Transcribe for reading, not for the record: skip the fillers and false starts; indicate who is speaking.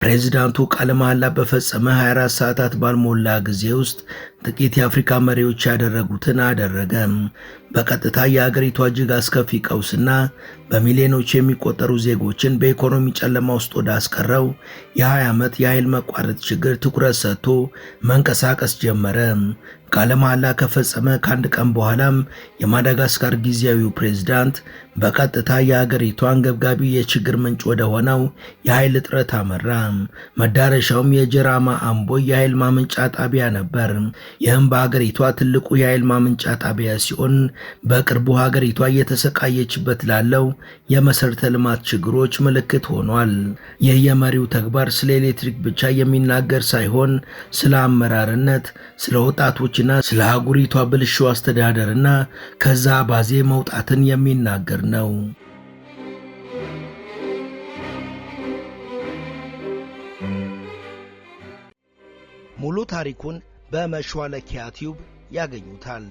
Speaker 1: ፕሬዚዳንቱ ቃለ መሐላ በፈጸመ 24 ሰዓታት ባልሞላ ጊዜ ውስጥ ጥቂት የአፍሪካ መሪዎች ያደረጉትን አደረገ። በቀጥታ የአገሪቷ እጅግ አስከፊ ቀውስና በሚሊዮኖች የሚቆጠሩ ዜጎችን በኢኮኖሚ ጨለማ ውስጥ ወዳስቀረው የ20 ዓመት የኃይል መቋረጥ ችግር ትኩረት ሰጥቶ መንቀሳቀስ ጀመረ። ቃለ መሐላ ከፈጸመ ከአንድ ቀን በኋላም የማዳጋስካር ጊዜያዊው ፕሬዝዳንት በቀጥታ የአገሪቷን አንገብጋቢ የችግር ምንጭ ወደ ሆነው የኃይል እጥረት አመራ። መዳረሻውም የጀራማ አምቦይ የኃይል ማመንጫ ጣቢያ ነበር። ይህም በሀገሪቷ ትልቁ የኃይል ማመንጫ ጣቢያ ሲሆን በቅርቡ ሀገሪቷ እየተሰቃየችበት ላለው የመሰረተ ልማት ችግሮች ምልክት ሆኗል። ይህ የመሪው ተግባር ስለ ኤሌክትሪክ ብቻ የሚናገር ሳይሆን ስለ አመራርነት፣ ስለ ወጣቶችና ስለ አህጉሪቷ ብልሹ አስተዳደርና ከዛ ባዜ መውጣትን የሚናገር ነው። ሙሉ ታሪኩን በመሿለኪያ ቲዩብ ያገኙታል።